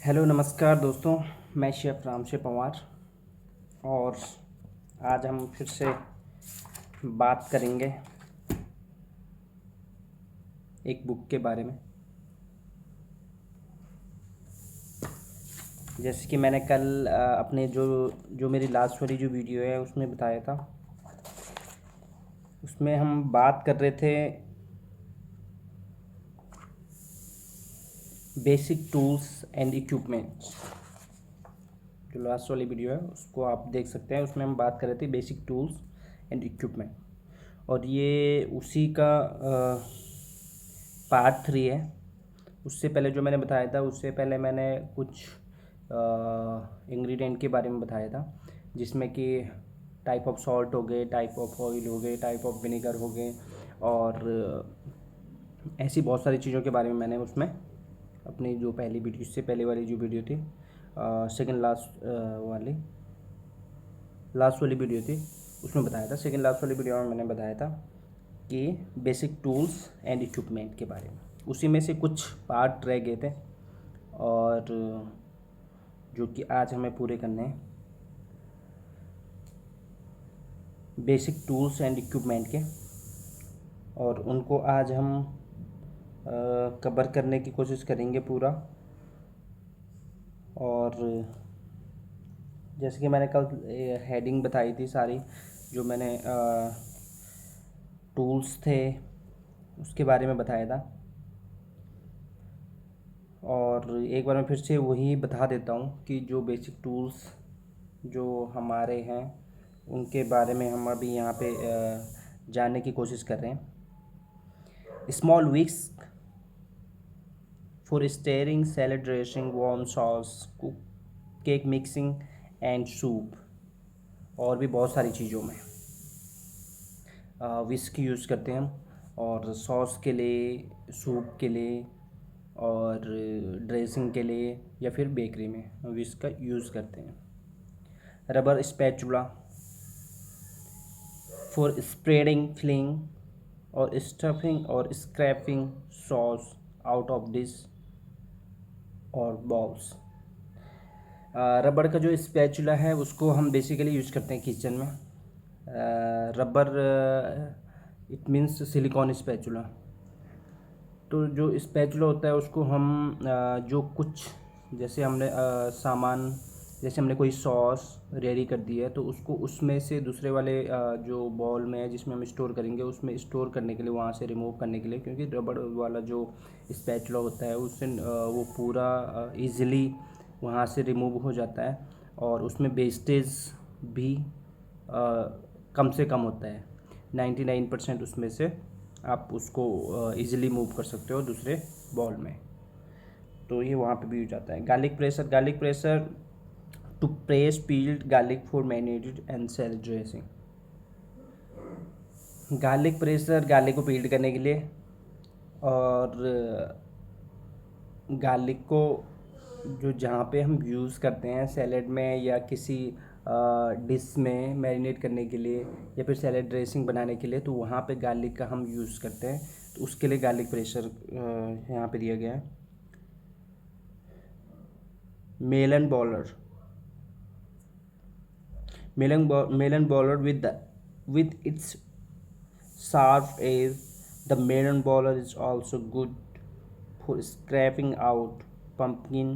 Hello नमस्कार दोस्तों। मैं शेफ़ रामशे पवार और आज हम फिर से बात करेंगे एक बुक के बारे में। जैसे कि मैंने कल अपने जो जो मेरी लास्ट वाली जो वीडियो है उसमें बताया था, उसमें हम बात कर रहे थे बेसिक टूल्स एंड इक्विपमेंट्स। जो लास्ट वाली वीडियो है उसको आप देख सकते हैं, उसमें हम बात कर रहे थे बेसिक टूल्स एंड इक्विपमेंट, और ये उसी का पार्ट 3 है। उससे पहले जो मैंने बताया था, उससे पहले मैंने कुछ इंग्रेडिएंट के बारे में बताया था, जिसमें कि टाइप ऑफ सॉल्ट हो गए, टाइप ऑफ ऑयल हो गए, टाइप ऑफ विनेगर हो गए, और ऐसी बहुत सारी चीज़ों के बारे में मैंने उसमें अपनी जो पहली वीडियो, इससे पहले वाली जो वीडियो थी, सेकंड लास्ट वाली वीडियो थी, उसमें बताया था। सेकंड लास्ट वाली वीडियो में मैंने बताया था कि बेसिक टूल्स एंड इक्विपमेंट के बारे में। उसी में से कुछ पार्ट रह गए थे और जो कि आज हमें पूरे करने हैं, बेसिक टूल्स एंड इक्विपमेंट के, और उनको आज हम कवर करने की कोशिश करेंगे पूरा। और जैसे कि मैंने कल हेडिंग बताई थी सारी, जो मैंने टूल्स थे उसके बारे में बताया था, और एक बार मैं फिर से वही बता देता हूँ कि जो बेसिक टूल्स जो हमारे हैं उनके बारे में हम अभी यहाँ पे जानने की कोशिश कर रहे हैं। Small whisk for steering, salad dressing, warm sauce, cake mixing and soup, और भी बहुत सारी चीज़ों में विस्क यूज़ करते हैं हम, और सॉस के लिए, सूप के लिए, और ड्रेसिंग के लिए, या फिर बेकरी में विस्क का यूज़ करते हैं। Rubber spatula for spreading, filling और स्टफिंग और scraping sauce out of dish और बॉल्स। रबड़ का जो स्पैचुला है उसको हम बेसिकली यूज़ करते हैं किचन में। Rubber it means silicone spatula. तो जो स्पैचुला होता है उसको हम जो कुछ, जैसे हमने सामान, जैसे हमने कोई सॉस रेडी कर दी है तो उसको उसमें से दूसरे वाले जो बॉल में है जिसमें हम स्टोर करेंगे, उसमें स्टोर करने के लिए, वहाँ से रिमूव करने के लिए, क्योंकि रबड़ वाला जो स्पैचुला होता है उससे वो पूरा इजीली वहाँ से रिमूव हो जाता है, और उसमें वेस्टेज भी कम से कम होता है। 99% उसमें से आप उसको इजीली मूव कर सकते हो दूसरे बॉल में। तो ये वहाँ पे भी हो जाता है। Garlic presser to press peeled garlic for marinated and salad dressing. Garlic presser garlic को पील्ड करने के लिए, और गार्लिक को जो जहाँ पे हम यूज़ करते हैं सैलेड में या किसी डिश में मैरिनेट करने के लिए, या फिर सैलेड ड्रेसिंग बनाने के लिए, तो वहाँ पे गार्लिक का हम यूज़ करते हैं। तो उसके लिए गार्लिक प्रेशर यहाँ पे दिया गया है। Melon baller melon baller with its sharp edge. The melon baller is also good for scraping out pumpkin,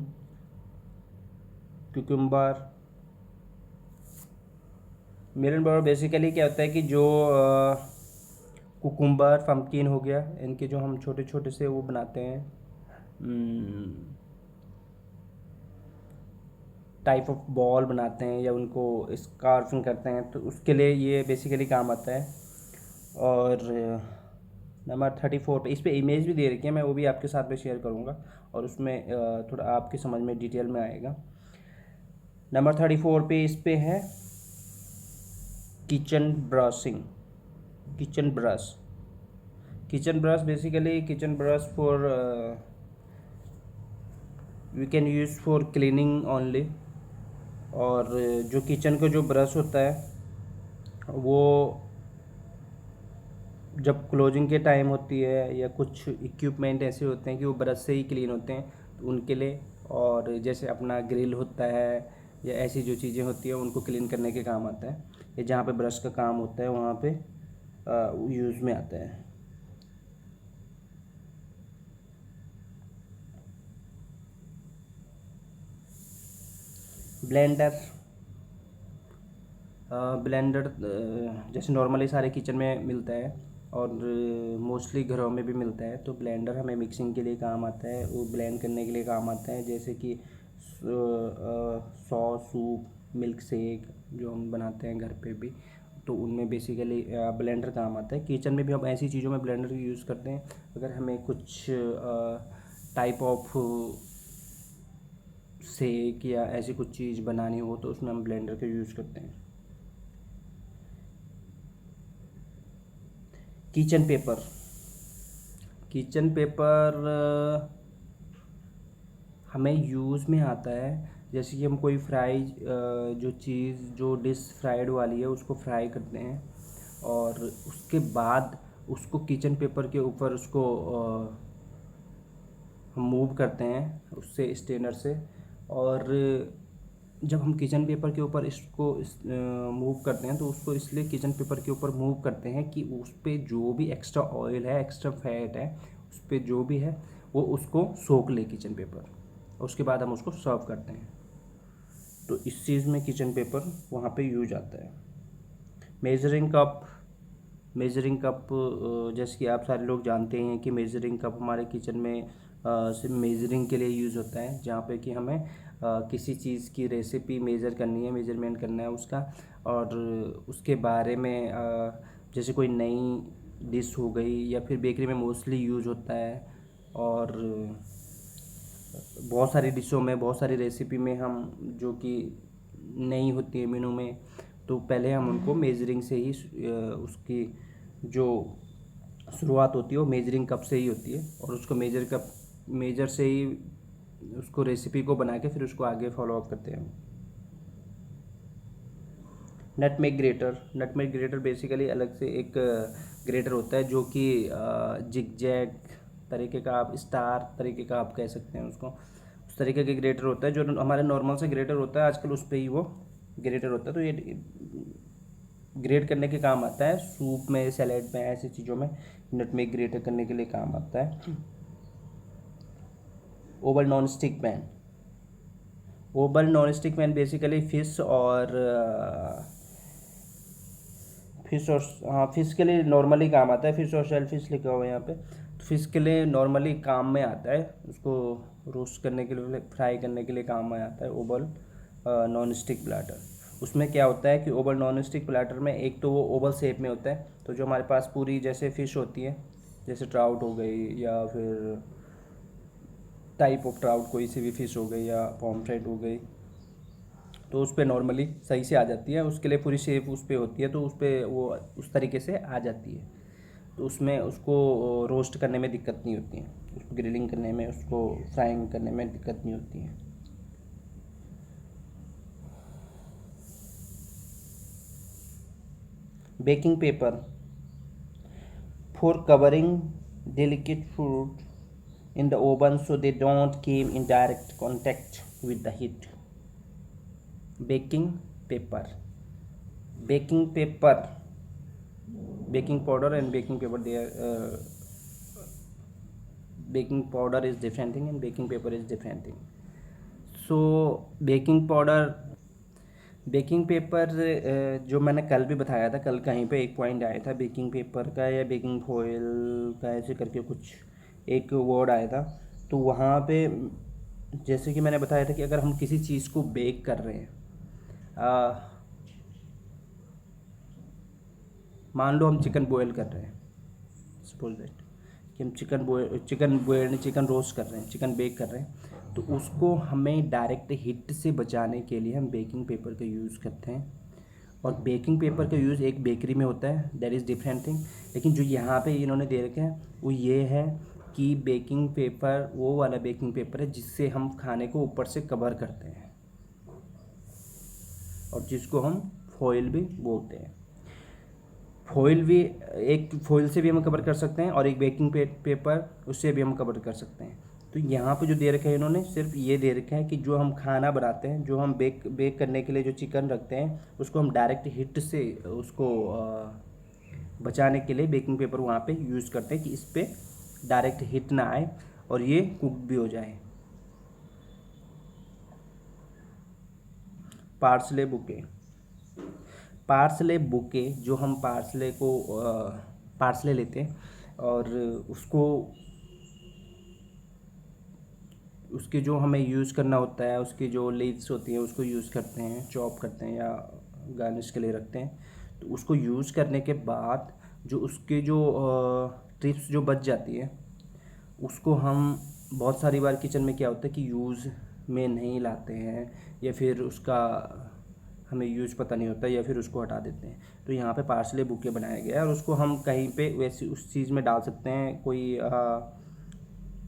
cucumber. Melon baller basically क्या होता है कि जो कुकुम्बर, पम्पकिन हो गया, इनके जो हम छोटे छोटे से वो बनाते हैं, टाइप ऑफ बॉल बनाते हैं या उनको स्कार्फिंग करते हैं, तो उसके लिए ये बेसिकली काम आता है। और नंबर 34 पे इस पर इमेज भी दे रखी है, मैं वो भी आपके साथ में शेयर करूँगा, और उसमें थोड़ा आपकी समझ में डिटेल में आएगा। नंबर 34 पे इस पे है kitchen brushing, kitchen brush basically kitchen brush for we can use for cleaning only. और जो किचन का जो ब्रश होता है वो जब क्लोजिंग के टाइम होती है, या कुछ इक्विपमेंट ऐसे होते हैं कि वो ब्रश से ही क्लीन होते हैं, तो उनके लिए और जैसे अपना ग्रिल होता है या ऐसी जो चीज़ें होती हैं उनको क्लीन करने के काम आता है। या जहाँ पे ब्रश का काम होता है वहाँ पे यूज़ में आता है। ब्लेंडर, ब्लेंडर जैसे नॉर्मली सारे किचन में मिलता है और मोस्टली घरों में भी मिलता है। तो ब्लेंडर हमें मिक्सिंग के लिए काम आता है, वो ब्लेंड करने के लिए काम आता है। जैसे कि सॉस, सूप, मिल्क शेक जो हम बनाते हैं घर पे भी, तो उनमें बेसिकली ब्लेंडर काम आता है। किचन में भी हम ऐसी चीज़ों में ब्लेंडर यूज़ करते हैं। अगर हमें कुछ टाइप ऑफ शेक या ऐसी कुछ चीज़ बनानी हो तो उसमें हम ब्लेंडर का यूज़ करते हैं। किचन पेपर, किचन पेपर हमें यूज़ में आता है जैसे कि हम कोई फ्राई जो चीज़ जो डिश फ्राइड वाली है उसको फ्राई करते हैं और उसके बाद उसको किचन पेपर के ऊपर उसको हम मूव करते हैं उससे स्ट्रेनर से। और जब हम किचन पेपर के ऊपर इसको मूव करते हैं तो उसको इसलिए किचन पेपर के ऊपर मूव करते हैं कि उस पर जो भी एक्स्ट्रा ऑयल है, एक्स्ट्रा फैट है, उस पर जो भी है वो उसको सोख ले किचन पेपर, उसके बाद हम उसको सर्व करते हैं। तो इस चीज़ में किचन पेपर वहाँ पे यूज आता है। मेजरिंग कप, मेजरिंग कप जैसे कि आप सारे लोग जानते हैं कि मेजरिंग कप हमारे किचन में सिर्फ मेजरिंग के लिए यूज़ होता है, जहाँ पे कि हमें किसी चीज़ की रेसिपी मेज़र करनी है, मेजरमेंट करना है उसका, और उसके बारे में जैसे कोई नई डिश हो गई या फिर बेकरी में मोस्टली यूज़ होता है। और बहुत सारी डिशों में, बहुत सारी रेसिपी में हम जो कि नहीं होती है मेनू में, तो पहले हम उनको मेजरिंग से ही उसकी जो शुरुआत होती है वो मेजरिंग कप से ही होती है और उसको मेजर से ही उसको रेसिपी को बना के फिर उसको आगे फॉलो अप करते हैं। Nutmeg greater, nutmeg greater basically अलग से एक ग्रेटर होता है जो कि जिगजैग तरीके का, आप स्टार तरीके का आप कह सकते हैं उसको, उस तरीके के ग्रेटर होता है। जो हमारे नॉर्मल से ग्रेटर होता है आजकल उस पर ही वो ग्रेटर होता है। तो ये ग्रेट करने के काम आता है, सूप में, सैलेड में, ऐसी चीज़ों में नटमेग ग्रेटर करने के लिए काम आता है। Oval non stick pan, Oval non stick pan basically fish के लिए नॉर्मली काम आता है। फिश और शेल फिश लिखा हुआ है यहाँ पे, तो फिश के लिए नॉर्मली काम में आता है, उसको रोस्ट करने के लिए, फ्राई करने के लिए काम में आता है ओवल नॉन स्टिक प्लेटर। उसमें क्या होता है कि ओवल नॉन स्टिक प्लेटर में एक तो वो ओवल शेप में होता है, तो जो हमारे पास पूरी जैसे फ़िश होती है, जैसे ट्राउट हो गई या फिर टाइप ऑफ ट्राउट कोई सी भी फ़िश हो गई या पॉम्फ्रेट हो गई, तो उस पर नॉर्मली सही से आ जाती है। उसके लिए पूरी शेप उस पर होती है, तो उस पर वो उस तरीके से आ जाती है। तो उसमें उसको रोस्ट करने में दिक्कत नहीं होती है, उसको ग्रिलिंग करने में, उसको फ्राइंग करने में दिक्कत नहीं होती है। Baking paper for covering delicate fruit in the oven so they don't came in direct contact with the heat. Baking paper, baking paper, baking powder and baking paper, they are baking powder is different thing and baking paper is different thing. So baking powder, baking paper जो मैंने कल भी बताया था, कल कहीं पे एक पॉइंट आया था बेकिंग पेपर का या बेकिंग फॉयल का, ऐसे करके कुछ एक वर्ड आया था। तो वहाँ पे जैसे कि मैंने बताया था कि अगर हम किसी चीज़ को बेक कर रहे हैं, मान लो हम चिकन बॉयल कर रहे हैं, सपोज दैट कि हम चिकन रोस्ट कर रहे हैं, चिकन बेक कर रहे हैं, तो उसको हमें डायरेक्ट हीट से बचाने के लिए हम बेकिंग पेपर का यूज़ करते हैं। और बेकिंग पेपर का यूज़ एक बेकरी में होता है, दैट इज़ डिफरेंट थिंग। लेकिन जो यहाँ पे इन्होंने दे रखा है वो ये है कि बेकिंग पेपर वो वाला बेकिंग पेपर है जिससे हम खाने को ऊपर से कवर करते हैं और जिसको हम फॉइल भी बोलते हैं। फॉइल भी, एक फॉइल से भी हम कवर कर सकते हैं और एक बेकिंग पेपर उससे भी हम कवर कर सकते हैं। तो यहाँ पे जो दे रखा है इन्होंने सिर्फ ये दे रखा है कि जो हम खाना बनाते हैं, जो हम बेक करने के लिए जो चिकन रखते हैं, उसको हम डायरेक्ट हीट से उसको बचाने के लिए बेकिंग पेपर वहाँ पे यूज़ करते हैं कि इस पर डायरेक्ट हीट ना आए और ये कुक भी हो जाए। पार्सले बुके, पार्सले बुके जो हम पार्सले लेते हैं और उसके जो हमें यूज़ करना होता है, उसकी जो लीव्स होती हैं उसको यूज़ करते हैं, चॉप करते हैं या गार्निश के लिए रखते हैं। तो उसको यूज़ करने के बाद जो उसके जो ट्रिप्स जो बच जाती है, उसको हम बहुत सारी बार किचन में क्या होता है कि यूज़ में नहीं लाते हैं, या फिर उसका हमें यूज़ पता नहीं होता, या फिर उसको हटा देते हैं। तो यहाँ पे पार्सले बुके बनाया गया है और उसको हम कहीं पे वैसे उस चीज़ में डाल सकते हैं, कोई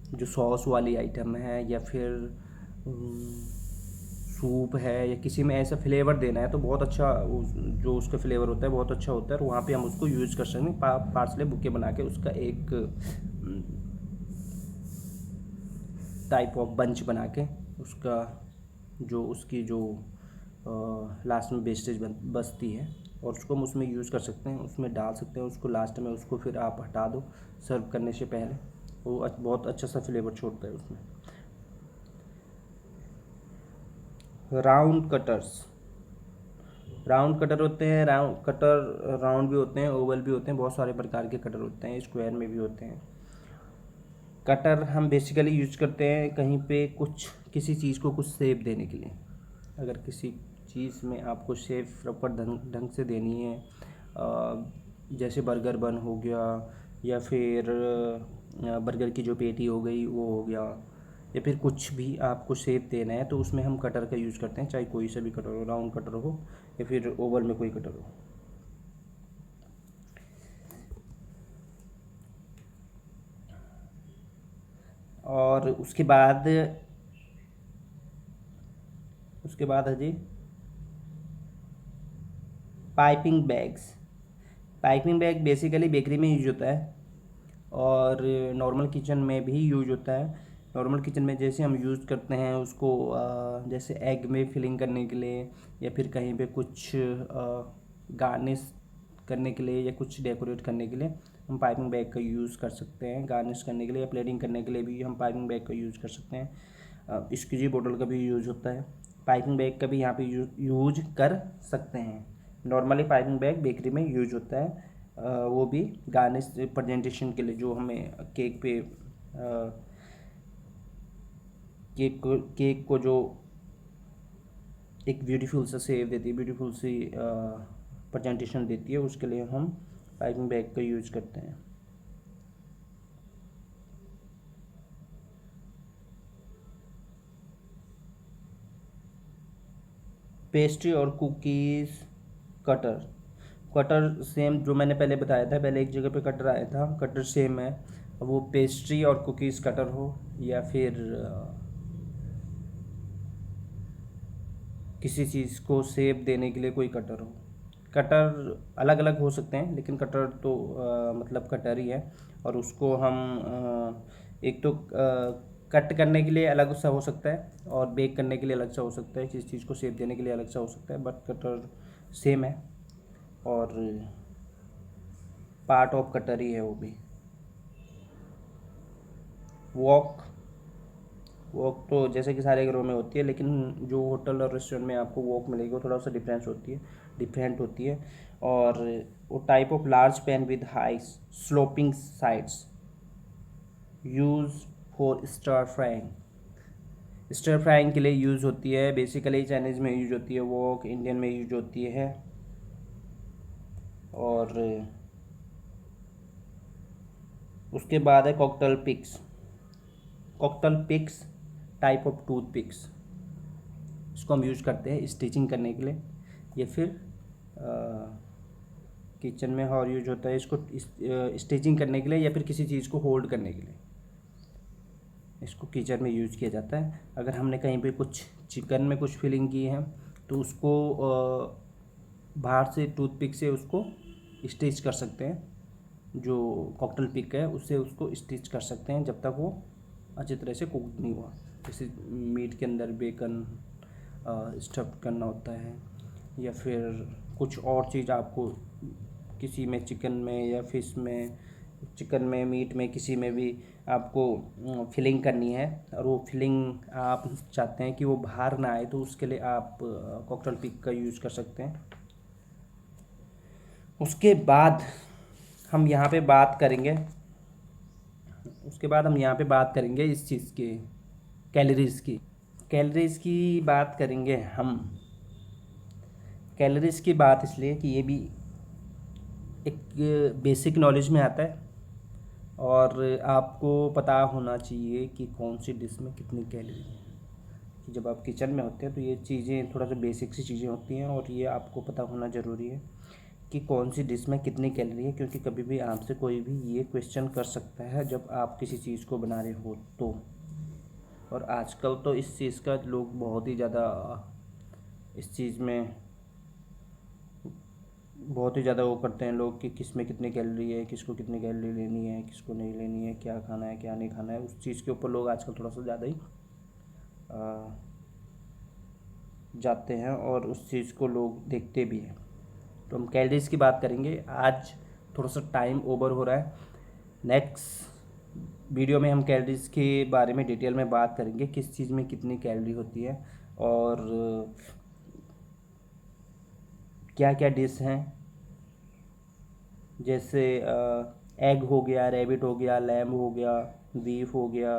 जो सॉस वाली आइटम है, या फिर सूप है, या किसी में ऐसा फ्लेवर देना है तो बहुत अच्छा जो उसका फ्लेवर होता है बहुत अच्छा होता है, और वहाँ पे हम उसको यूज़ कर सकते हैं। पार्सले बुके बना के उसका एक टाइप ऑफ बंच बना के उसका जो उसकी जो लास्ट में वेस्टेज बचती है, और उसको हम उसमें यूज़ कर सकते हैं, उसमें डाल सकते हैं उसको लास्ट में, उसको फिर आप हटा दो सर्व करने से पहले, वो बहुत अच्छा सा फ्लेवर छोड़ता है उसमें। राउंड कटर्स, राउंड कटर होते हैं, राउंड भी होते हैं, ओवल भी होते हैं, बहुत सारे प्रकार के कटर होते हैं, स्क्वायर में भी होते हैं। कटर हम बेसिकली यूज करते हैं कहीं पे किसी चीज़ को कुछ शेप देने के लिए। अगर किसी चीज़ में आपको शेप प्रॉपर ढंग से देनी है, जैसे बर्गर बन हो गया, या फिर बर्गर की जो पेटी हो गई वो हो गया, या फिर कुछ भी आपको शेप देना है, तो उसमें हम कटर का यूज़ करते हैं, चाहे कोई सा भी कटर हो, राउंड कटर हो या फिर ओवल में कोई कटर हो। और उसके बाद है जी piping bags. Piping bag basically bakery में यूज होता है और नॉर्मल किचन में भी यूज होता है। नॉर्मल किचन में जैसे हम यूज़ करते हैं उसको जैसे एग में फिलिंग करने के लिए, या फिर कहीं पे कुछ गार्निश करने के लिए, या कुछ डेकोरेट करने के लिए हम पाइपिंग बैग का यूज़ कर सकते हैं। गार्निश करने के लिए या प्लेटिंग करने के लिए भी हम पाइपिंग बैग का यूज़ कर सकते हैं। स्क्यूजी बोतल का भी यूज़ होता है, पाइपिंग बैग का भी यहाँ पे यूज कर सकते हैं। नॉर्मली पाइपिंग बैग बेकरी में यूज होता है, वो भी गार्निश प्रेजेंटेशन के लिए, जो हमें केक पे केक को जो एक ब्यूटीफुल सा शेप देती है, ब्यूटीफुल सी प्रेजेंटेशन देती है, उसके लिए हम पाइपिंग बैग का यूज करते हैं। पेस्ट्री और कुकीज़ कटर, कटर सेम जो मैंने पहले बताया था, पहले एक जगह पे कटर आया था, कटर सेम है। वो पेस्ट्री और कुकीज़ कटर हो, या फिर किसी चीज़ को शेप देने के लिए कोई कटर हो। कटर अलग अलग हो सकते हैं, लेकिन कटर तो मतलब कटर ही है। और उसको हम एक तो कट करने के लिए अलग सा हो सकता है, और बेक करने के लिए अलग सा हो सकता है, किसी चीज़ को शेप देने के लिए अलग सा हो सकता है, बट कटर सेम है और पार्ट ऑफ कटर ही है वो भी। वॉक, वॉक तो जैसे कि सारे घरों में होती है, लेकिन जो होटल और रेस्टोरेंट में आपको वॉक मिलेगी वो थोड़ा सा डिफरेंट होती है। और वो type of large pan with high sloping sides use for stir frying के लिए यूज़ होती है। बेसिकली चाइनीज़ में यूज होती है वॉक, इंडियन में यूज होती है। और उसके बाद है cocktail picks type of toothpicks. इसको हम यूज करते हैं स्टिचिंग करने के लिए, या फिर किचन में और यूज होता है इसको स्टिचिंग करने के लिए, या फिर किसी चीज़ को होल्ड करने के लिए इसको किचन में यूज किया जाता है। अगर हमने कहीं पे कुछ चिकन में कुछ फिलिंग की है तो उसको बाहर से टूथपिक से उसको स्टिच कर सकते हैं, जो कॉकटेल पिक है उससे उसको स्टिच कर सकते हैं जब तक वो अच्छी तरह से कुक नहीं हुआ। जैसे मीट के अंदर बेकन स्टफ करना होता है, या फिर कुछ और चीज़ आपको किसी में, चिकन में या फिश में, चिकन में, मीट में, किसी में भी आपको फिलिंग करनी है, और वो फिलिंग आप चाहते हैं कि वो बाहर ना आए, तो उसके लिए आप कॉकटेल पिक का यूज़ कर सकते हैं। उसके बाद हम यहाँ पे बात करेंगे इस चीज़ की, कैलोरीज़ की बात करेंगे हम। कैलोरीज़ की बात इसलिए कि ये भी एक बेसिक नॉलेज में आता है, और आपको पता होना चाहिए कि कौन सी डिश में कितनी कैलोरी है। कि जब आप किचन में होते हैं तो ये चीज़ें थोड़ा सा बेसिक सी चीज़ें होती हैं, और ये आपको पता होना ज़रूरी है कि कौन सी डिश में कितनी कैलोरी है, क्योंकि कभी भी आपसे कोई भी ये क्वेश्चन कर सकता है जब आप किसी चीज़ को बना रहे हो तो। और आजकल तो इस चीज़ का लोग बहुत ही ज़्यादा इस चीज़ में बहुत ही ज़्यादा वो करते हैं लोग कि किस में कितनी कैलोरी है, किसको कितनी कैलोरी लेनी है, किसको नहीं लेनी है, क्या खाना है क्या नहीं खाना है, उस चीज़ के ऊपर लोग आजकल थोड़ा सा ज़्यादा ही जाते हैं, और उस चीज़ को लोग देखते भी हैं। तो हम कैलोरीज़ की बात करेंगे। आज थोड़ा सा टाइम ओवर हो रहा है, नेक्स्ट वीडियो में हम कैलोरीज़ के बारे में डिटेल में बात करेंगे, किस चीज़ में कितनी कैलोरी होती है, और क्या क्या डिश हैं। जैसे एग हो गया, रैबिट हो गया, लैम्ब हो गया, बीफ हो गया।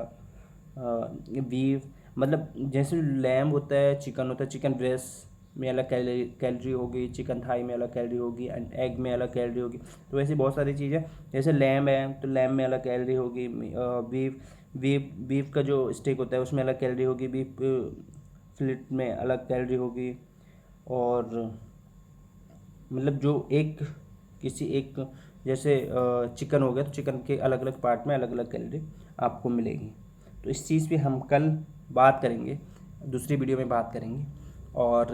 बीफ मतलब जैसे लैम्ब होता है, चिकन होता है, चिकन ब्रेस्ट में अलग कैलोरी होगी, चिकन थाई में अलग कैलोरी होगी, एंड एग में अलग कैलोरी होगी। तो ऐसी बहुत सारी चीज़ें। जैसे लैम्ब है तो लैम्ब में अलग कैलोरी होगी, बीफ बीफ बीफ का जो स्टेक होता है उसमें अलग कैलोरी होगी, बीफ फिलेट में अलग कैलोरी होगी। और मतलब जो एक किसी एक जैसे चिकन हो गया तो चिकन के अलग अलग पार्ट में अलग अलग कैलोरी आपको मिलेगी। तो इस चीज़ पे हम कल बात करेंगे, दूसरी वीडियो में बात करेंगे, और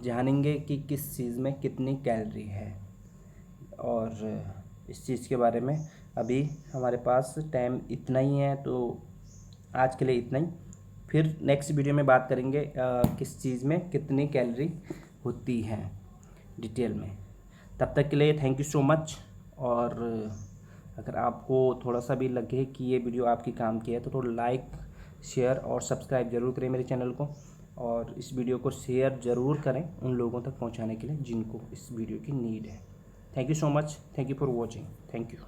जानेंगे कि किस चीज़ में कितनी कैलोरी है। और इस चीज़ के बारे में अभी हमारे पास टाइम इतना ही है, तो आज के लिए इतना ही। फिर नेक्स्ट वीडियो में बात करेंगे किस चीज़ में कितनी कैलोरी होती है डिटेल में। तब तक के लिए थैंक यू सो मच। और अगर आपको थोड़ा सा भी लगे कि ये वीडियो आपकी काम की है तो थोड़ा लाइक, शेयर और सब्सक्राइब ज़रूर करें मेरे चैनल को, और इस वीडियो को शेयर ज़रूर करें उन लोगों तक पहुंचाने के लिए जिनको इस वीडियो की नीड है। Thank you so much, thank you for watching, thank you.